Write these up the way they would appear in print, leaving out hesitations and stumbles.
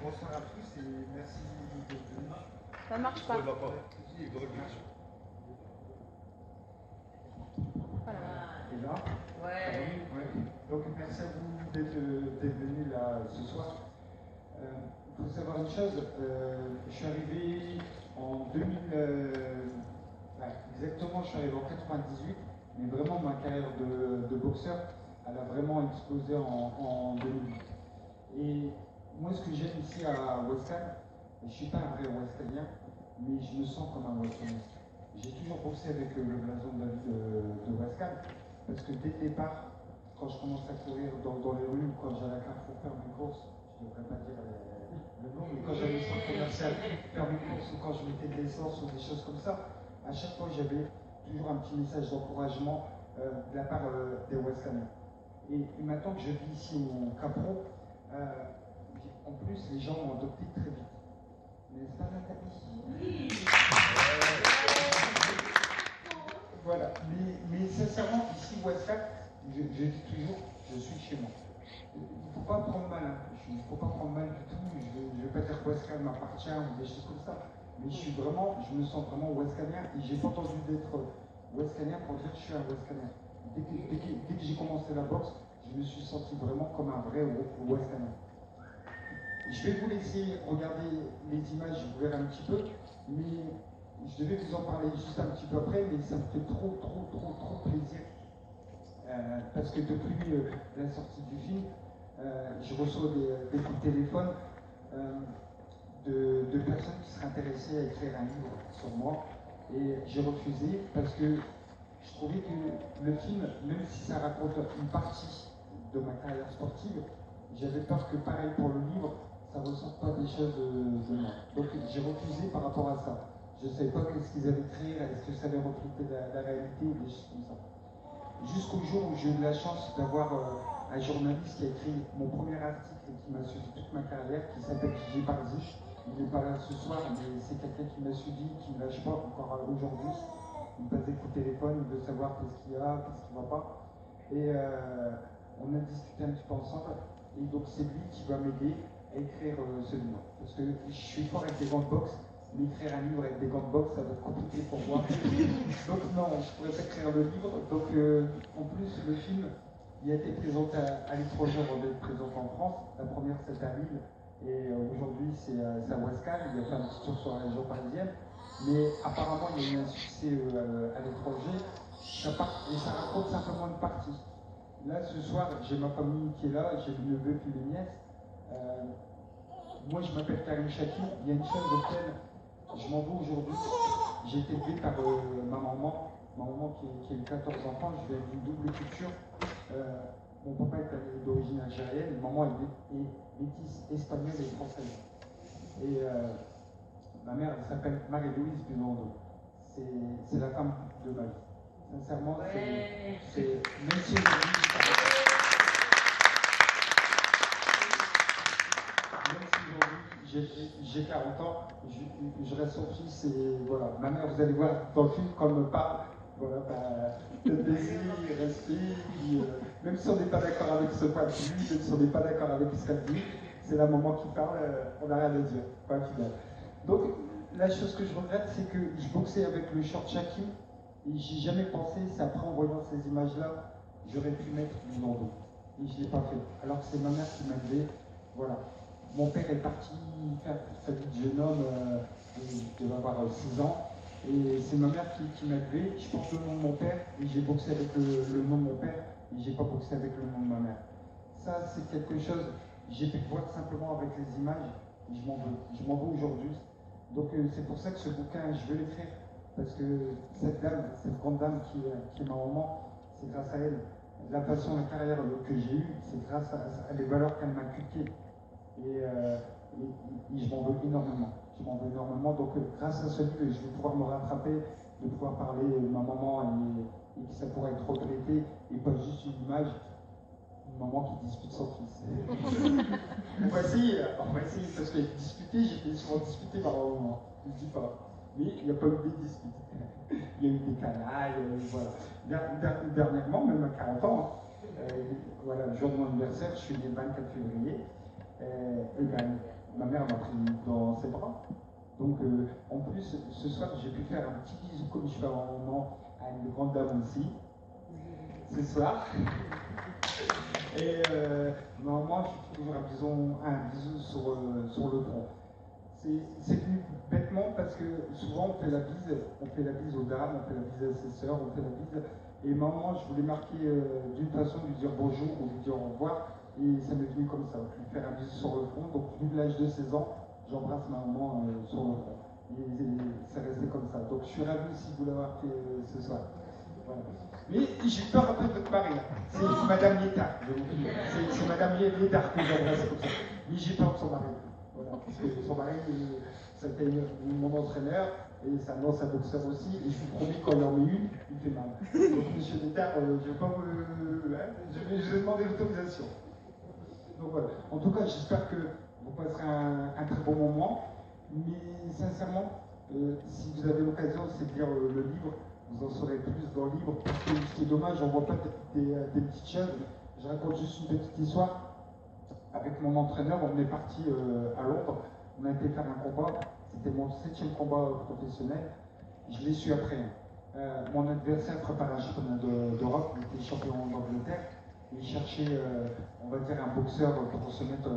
bonsoir à tous et merci d'être venus. Ça marche pas. Voilà. Et là Ouais. Donc merci à vous d'être venus là ce soir. Il faut savoir une chose, je suis arrivé en 2000, exactement je suis arrivé en 98, mais vraiment ma carrière de boxeur, elle a vraiment explosé en 2000. Et moi ce que j'aime ici à West Ham, je ne suis pas un vrai West Hamien, mais je me sens comme un West Hamien. J'ai toujours boxé avec le blason de la ville de West Ham, parce que dès le départ, quand je commence à courir dans les rues, quand j'allais à Carrefour faire mes courses, je ne devrais pas dire le nom, mais quand j'allais au centre commercial faire mes courses ou quand je mettais de l'essence ou des choses comme ça, à chaque fois j'avais toujours un petit message d'encouragement de la part des West Hamiens. Et maintenant que je vis ici au Capro, en plus les gens m'ont adopté très vite. N'est-ce pas Nathalie? Voilà, mais sincèrement, ici, West Ham, je dis toujours, je suis chez moi. Il ne faut pas prendre mal, il ne faut pas prendre mal du tout, je ne vais pas dire que West Ham m'appartient ou des choses comme ça, mais je me sens vraiment West Hamien et j'ai pas entendu d'être West Hamien pour dire que je suis un West Hamien. Dès que j'ai commencé la boxe, je me suis senti vraiment comme un vrai West Hamien. Je vais vous laisser regarder les images, vous verrez un petit peu, mais je devais vous en parler juste un petit peu après, mais ça me fait trop plaisir. Parce que depuis la sortie du film, je reçois des coups de téléphone de personnes qui seraient intéressées à écrire un livre sur moi. Et j'ai refusé parce que je trouvais que le film, même si ça raconte une partie de ma carrière sportive, j'avais peur que pareil pour le livre, ça ne ressorte pas des choses de moi. Donc j'ai refusé par rapport à ça. Je ne savais pas ce qu'ils allaient écrire, est-ce que ça allait refléter la réalité, des choses comme ça. Jusqu'au jour où j'ai eu la chance d'avoir un journaliste qui a écrit mon premier article et qui m'a suivi toute ma carrière, qui s'appelle Gigi Barzi. Il n'est pas là ce soir, mais c'est quelqu'un qui m'a suivi, qui ne me lâche pas encore aujourd'hui. Il me passe des coups de téléphone, il veut savoir qu'est-ce qu'il y a, qu'est-ce qui ne va pas. Et on a discuté un petit peu ensemble. Et donc c'est lui qui va m'aider à écrire ce livre. Parce que je suis fort avec les gants de boxe, mais écrire un livre avec des gants de boxe, ça va être compliqué pour moi. Donc non, je pourrais pas écrire le livre. Donc en plus, le film, il a été présenté à l'étranger avant d'être présenté en France. La première, c'était à Lille. Et aujourd'hui, c'est à West Ham. Il a fait un petit tour sur la région parisienne. Mais apparemment, il y a eu un succès à l'étranger. Et ça raconte simplement une partie. Là, ce soir, j'ai ma famille qui est là, j'ai le neveu puis les nièces. Moi, je m'appelle Karim Shakir. Il y a une chose auquel je m'en veux aujourd'hui. J'ai été élevé par ma maman qui a eu 14 enfants. Je viens d'une double culture. Mon papa est d'origine algérienne, maman est métisse espagnole et française. Et ma mère, elle s'appelle Marie-Louise Binondo. C'est la femme de ma vie. Sincèrement, c'est même si aujourd'hui j'ai 40 ans, je reste son fils et voilà. Ma mère, vous allez voir dans le film, quand elle me parle, voilà, le désir, respect, puis, même si on n'est pas d'accord avec ce point de vue, même si on n'est pas d'accord avec ce qu'elle dit, c'est la maman qui parle, on n'a rien à dire, pas final. Donc, la chose que je regrette, c'est que je boxais avec le short Shaquille et j'ai jamais pensé, c'est après en voyant ces images-là, j'aurais pu mettre du bandeau. Et je ne l'ai pas fait. Alors que c'est ma mère qui m'a élevé. Voilà. Mon père est parti faire sa vie de jeune homme, il devait avoir 6 ans. Et c'est ma mère qui m'a élevé. Je porte le nom de mon père et j'ai boxé avec le nom de mon père et j'ai pas boxé avec le nom de ma mère. Ça, c'est quelque chose, j'ai pu voir simplement avec les images et je m'en veux. Je m'en veux aujourd'hui. Donc c'est pour ça que ce bouquin, je veux l'écrire. Parce que cette dame, cette grande dame qui est ma maman, c'est grâce à elle. La passion, la carrière que j'ai eue, c'est grâce à les valeurs qu'elle m'a inculquées. Et je m'en veux énormément. Je m'en veux énormément. Donc grâce à ce livre, je vais pouvoir me rattraper, de pouvoir parler de ma maman et que ça pourrait être regretté et pas juste une image. Une maman qui dispute son fils. on va essayer, parce que discuter, j'ai souvent discuté par un moment. Je ne dis pas. Mais il n'y a pas eu des disputes. Il y a eu des canailles, voilà. Dernièrement, même à 40 ans, voilà, le jour de mon anniversaire, je suis né le 24 février. Et ben, mère m'a pris dans ses bras. Donc, en plus, ce soir, j'ai pu faire un petit bisou comme je fais en moment à une grande dame aussi, ce soir. Et normalement, je fais toujours un bisou sur le front. C'est venu bêtement parce que souvent on fait la bise aux dames, on fait la bise à ses sœurs, on fait la bise. Et maman, je voulais marquer d'une façon, lui dire bonjour ou lui dire au revoir. Et ça m'est venu comme ça, lui faire un bisou sur le front. Donc, vu l'âge de 16 ans, j'embrasse ma maman sur le front. Et c'est resté comme ça. Donc, je suis ravi aussi de vous l'avoir fait ce soir. Voilà. Mais j'ai peur un peu de votre mari. C'est Madame Létard. C'est Madame Létard que j'embrasse comme ça. Mais j'ai peur de son mari. Voilà, parce que son mari, c'était mon entraîneur, et c'est un ancien boxeur aussi, et je vous promets, quand il en met une, il fait mal. Donc, monsieur Létard, je ne vais pas je vais demander l'autorisation. Donc voilà. En tout cas, j'espère que vous passerez un très bon moment, mais sincèrement, si vous avez l'occasion, c'est de lire le livre, vous en saurez plus dans le livre, parce que ce qui est dommage, on ne voit pas des petites choses. Je raconte juste une petite histoire. Avec mon entraîneur, on est parti à Londres, on a été faire un combat, c'était mon 7e combat professionnel, je l'ai su après. Mon adversaire préparait un championnat d'Europe, il était champion d'Angleterre, il cherchait, on va dire, un boxeur pour se mettre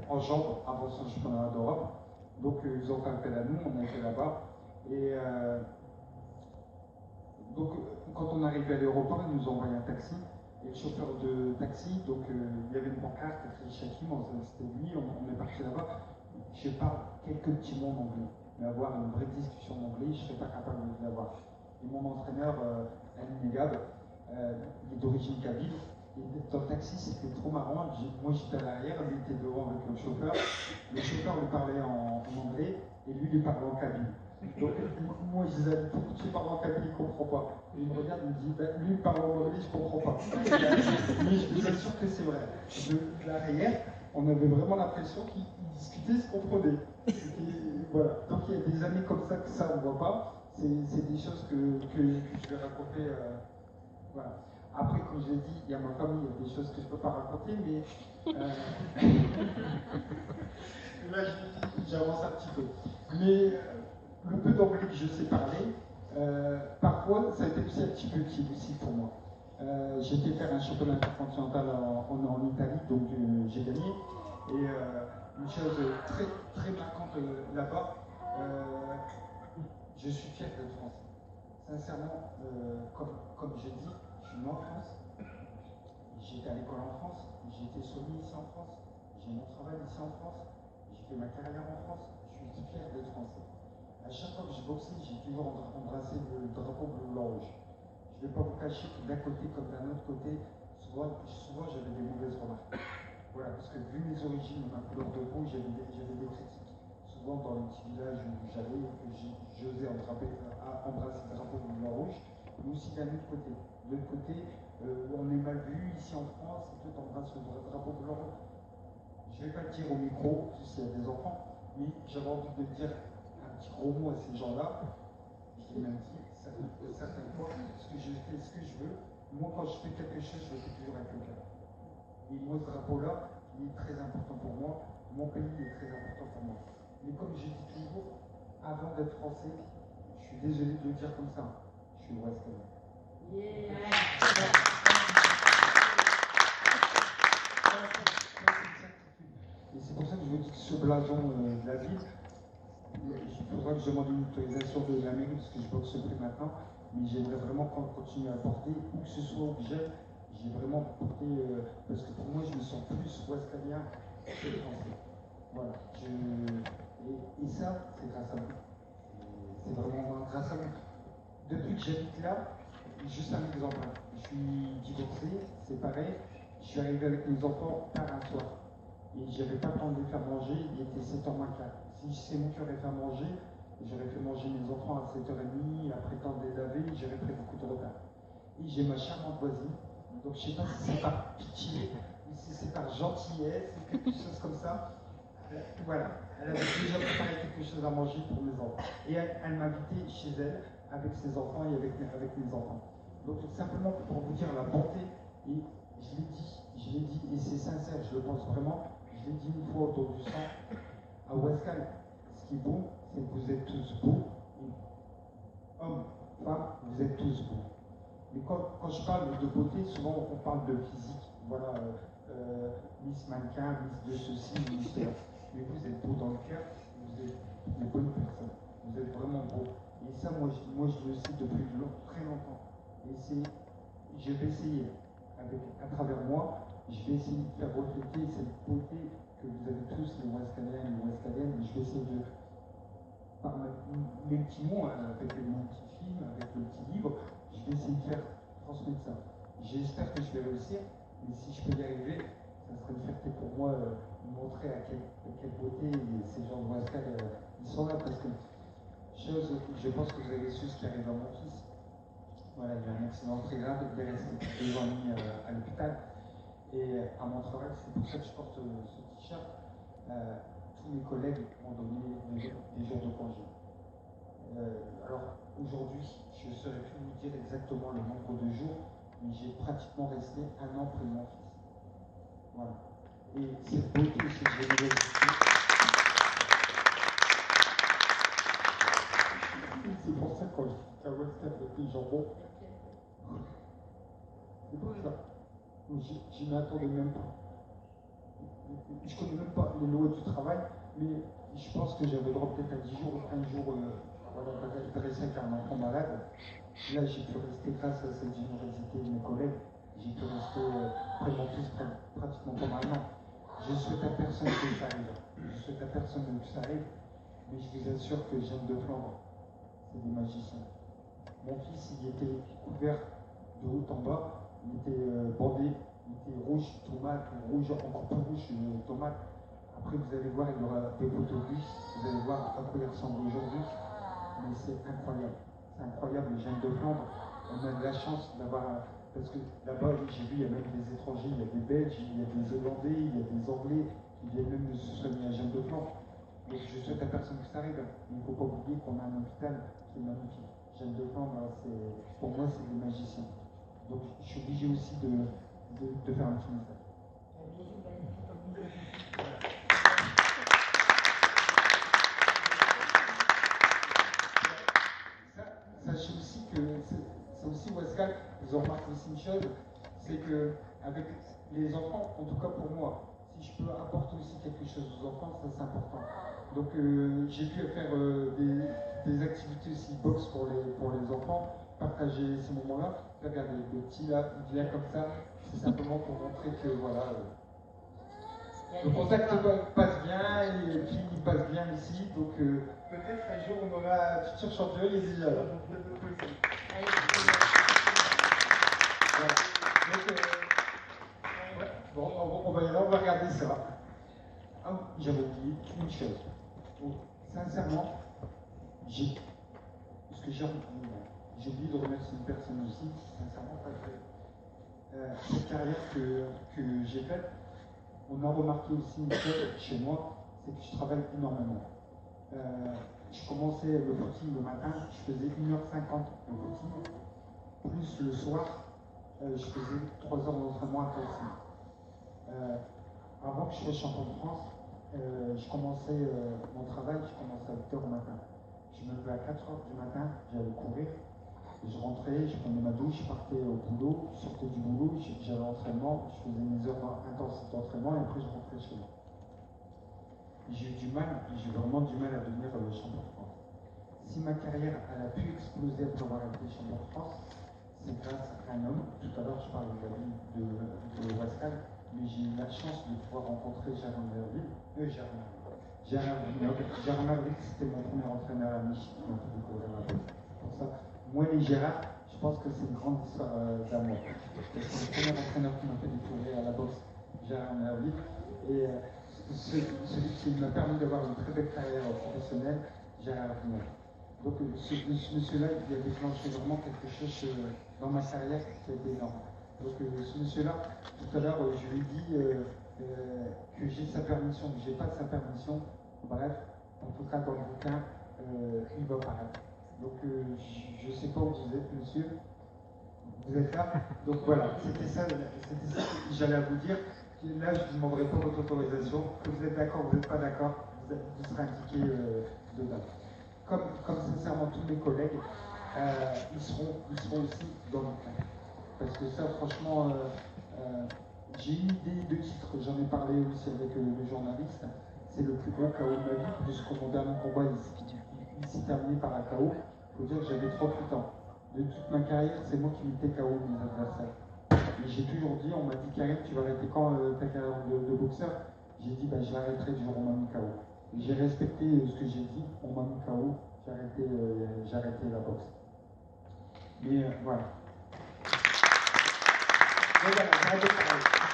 en jambes avant son championnat d'Europe. Donc ils ont fait appel à nous, on a été là-bas. Et donc quand on est arrivé à l'aéroport, ils nous ont envoyé un taxi. Et le chauffeur de taxi, donc il y avait une pancarte, c'était lui, on est parti là-bas. Je parle quelques petits mots en anglais, mais avoir une vraie discussion en anglais, je ne serais pas capable de l'avoir. Et mon entraîneur, Ali Negab, il est d'origine kabyle, et dans le taxi, c'était trop marrant. Moi j'étais à l'arrière, lui était devant avec le chauffeur. Le chauffeur lui parlait en anglais, et lui parlait en kabyle. Donc, moi, je disais, pourquoi tu parles en kabyle, il ne comprend pas. Et il me regarde, il me dit, ben, lui, il parle en anglais, je ne comprends pas. Mais je vous assure que c'est vrai. De l'arrière, on avait vraiment l'impression qu'il discutait ce qu'on comprenait. Voilà. Donc, il y a des années comme ça, on ne voit pas. C'est des choses que je vais raconter. Voilà. Après, comme je l'ai dit, il y a ma famille, il y a des choses que je ne peux pas raconter, mais là, j'avance un petit peu. Mais le peu d'anglais que je sais parler, parfois, ça a été aussi un petit peu difficile pour moi. J'ai été faire un championnat intercontinental en Italie, donc j'ai gagné. Et une chose très, très marquante là-bas, je suis fier d'être français. Sincèrement, comme je dis, je suis né en France, j'ai été à l'école en France, j'ai été soigné ici en France, j'ai mon travail ici en France, j'ai fait ma carrière en France, je suis fier d'être français. À chaque fois que j'ai boxé, j'ai toujours embrassé le drapeau bleu-blanc-rouge. Je ne vais pas vous cacher que d'un côté comme d'un autre côté, souvent j'avais des mauvaises remarques. Voilà, parce que vu mes origines, ma couleur de peau, j'avais des critiques. Souvent dans les petits villages où j'allais, j'osais embrasser le drapeau bleu-blanc-rouge, mais aussi d'un autre côté. De l'autre côté, on est mal vu ici en France, et toi t'embrasses le drapeau blanc-rouge. Je ne vais pas le dire au micro, s'il y a des enfants, mais j'avais envie de dire un petit gros mot à ces gens-là. Je l'ai même dit certaines fois, parce que je fais ce que je veux. Moi, quand je fais quelque chose, je le fais toujours avec le cœur. Et moi, ce drapeau-là, il est très important pour moi. Mon pays est très important pour moi. Mais comme je dis toujours, avant d'être français, je suis désolé de le dire comme ça, je suis ouest-canadien. Yeah. Et c'est pour ça que je vous dis que ce blason de la ville, il faudra que je demande une autorisation de la mairie parce que je boxe plus maintenant, mais j'aimerais vraiment continuer à porter, où que ce soit où que j'aille, j'ai vraiment porté, parce que pour moi je me sens plus ouest-canadien que français. Voilà. Et ça, c'est grâce à vous. C'est vraiment grâce à vous. Depuis que j'habite là, juste un exemple, je suis divorcé, c'est pareil, je suis arrivé avec mes enfants tard un soir. Et j'avais pas le temps de les faire manger, il était 7h moins quart. Si c'est moi qui aurais fait manger, j'aurais fait manger mes enfants à 7h30, après le temps de les laver, j'aurais pris beaucoup de retard. Et j'ai ma charmante voisine, donc je sais pas si c'est par pitié, ou si c'est par gentillesse, ou quelque chose comme ça. Voilà, elle avait déjà préparé quelque chose à manger pour mes enfants. Et elle m'a invité chez elle, avec ses enfants et avec mes enfants. Donc simplement pour vous dire la bonté, et je l'ai dit, et c'est sincère, je le pense vraiment, je l'ai dit une fois autour du sang, à Ouaskal, ce qui est beau, c'est que vous êtes tous beaux. Hommes, femmes, vous êtes tous beaux. Mais quand je parle de beauté, souvent on parle de physique. Voilà, Miss Mannequin, Miss de ceci, Miss de... Mais vous êtes beau dans le cœur, vous êtes des bonnes personnes. Vous êtes vraiment beaux. Et ça, moi, je le sais depuis très longtemps. Et je vais essayer, à travers moi, je vais essayer de faire refléter cette beauté que vous avez tous, les Ouaskaliennes, les Ouaskaliennes. Je vais essayer de, par mes petits mots, avec mon petit film, avec le petit livre, je vais essayer de faire transmettre ça. J'espère que je vais réussir, mais si je peux y arriver, ça serait une fierté pour moi de montrer à quelle beauté ces gens de Ouaskal ils sont là, parce que je pense que vous avez su ce qui arrive à mon fils. Voilà, il y a un accident très grave, il est resté 2 ans et demi à l'hôpital. Et à mon travail, c'est pour ça que je porte ce t-shirt. Tous mes collègues m'ont donné des jours de congé. Alors aujourd'hui, je ne saurais plus vous dire exactement le nombre de jours, mais j'ai pratiquement resté 1 an près de mon fils. Voilà. Et cette beauté, cette générosité, c'est pour ça que quand je dis qu'à Ouaskal, avec les jambons, c'est pour ça. Je m'y attendais même pas. Je ne connais même pas les lois du travail, mais je pense que j'avais le droit peut-être à 10 jours ou 15 jours voilà, de rester avec un enfant malade. Là, j'ai pu rester, grâce à cette générosité de mes collègues, j'ai pu rester près de mon fils pratiquement pendant 1 an. Je souhaite à personne que ça arrive. Je souhaite à personne que ça arrive, mais je vous assure que Jeanne de Flandre, c'est des magiciens. Mon fils, il était couvert de haut en bas, il était bandé, il était rouge, tomate, rouge, encore plus rouge, tomate. Après, vous allez voir, il y aura des photobus, vous allez voir à quoi il ressemble aujourd'hui. Mais c'est incroyable. C'est incroyable, Jeanne de Flandre. On a de la chance d'avoir. Parce que là-bas, j'ai vu, il y a même des étrangers, il y a des Belges, il y a des Hollandais, il y a des Anglais qui viennent même de se soigner à Jeanne de Flandre. Donc je souhaite à personne que ça arrive. Mais il ne faut pas oublier qu'on a un hôpital qui est magnifique. Jeanne de Flandre, pour moi, c'est des magiciens. Donc je suis obligé aussi de faire un petit message. Sachez aussi que c'est aussi Ouaskal, vous en remarquez aussi une chose, c'est que avec les enfants, en tout cas pour moi, si je peux apporter aussi quelque chose aux enfants, ça c'est important. Donc j'ai pu faire des activités aussi box pour les enfants, partager ces moments-là. Regardez, le petit là, il vient comme ça, c'est simplement pour montrer que voilà. Le contact passe bien et le film passe bien ici, donc peut-être un jour on aura un futur champion, il est déjà là. Voilà. Donc, bon, on va y aller, on va regarder ça. Ah, j'avais oublié une chose. Donc, sincèrement, j'ai oublié de remercier une personne aussi, sincèrement, parce que cette carrière que j'ai faite, on a remarqué aussi une chose chez moi, c'est que je travaille énormément. Je commençais le footing le matin, je faisais 1h50 de footing, plus le soir, je faisais 3 heures d'entraînement intensif. Avant que je sois champion de France, je commençais mon travail, je commençais à 8h du matin. Je me levais à 4h du matin, j'allais courir, je rentrais, je prenais ma douche, je partais au boulot, je sortais du boulot, j'allais à l'entraînement, je faisais mes heures intenses d'entraînement et après je rentrais chez moi. J'ai vraiment du mal à devenir champion de France. Si ma carrière a pu exploser après avoir été champion de France, c'est grâce à un homme. Tout à l'heure, je parle de la vie de Ouaskal, mais j'ai eu la chance de pouvoir rencontrer Gérard Merville. Gérard Merville, c'était mon premier entraîneur à Michi qui m'a fait découvrir la boxe. Pour ça, moi et Gérard, je pense que c'est une grande histoire d'amour. C'est le premier entraîneur qui m'a fait découvrir à la boxe, Gérard Merville. Et celui qui m'a permis d'avoir une très belle carrière professionnelle, Gérard Merville. Donc ce monsieur-là, il a déclenché vraiment quelque chose dans ma carrière qui a été énorme. Donc ce monsieur-là, tout à l'heure, je lui ai dit que j'ai sa permission, que je n'ai pas sa permission. Bref, en tout cas dans le bouquin, il va paraître. Donc je ne sais pas où vous êtes, monsieur. Vous êtes là. Donc voilà, c'était ça que j'allais vous dire. là, je ne vous demanderai pas votre autorisation. Que vous êtes d'accord, vous n'êtes pas d'accord, vous serez indiqué dedans. Comme sincèrement tous mes collègues, ils seront aussi dans le plan. Parce que ça, franchement, j'ai une idée de titre, j'en ai parlé aussi avec le journaliste. C'est le plus gros KO de ma vie, puisque mon dernier combat, il s'est terminé par un KO. Il faut dire que j'avais 38 ans. De toute ma carrière, c'est moi qui mettais KO mes adversaires. Et j'ai toujours dit, on m'a dit, Karim, tu vas arrêter quand ta carrière de boxeur? J'ai dit, je l'arrêterai du jour où on m'a mis KO. Et j'ai respecté ce que j'ai dit, on m'a mis KO, j'ai arrêté la boxe. Mais voilà. Mais voilà, j'ai arrêté de parler.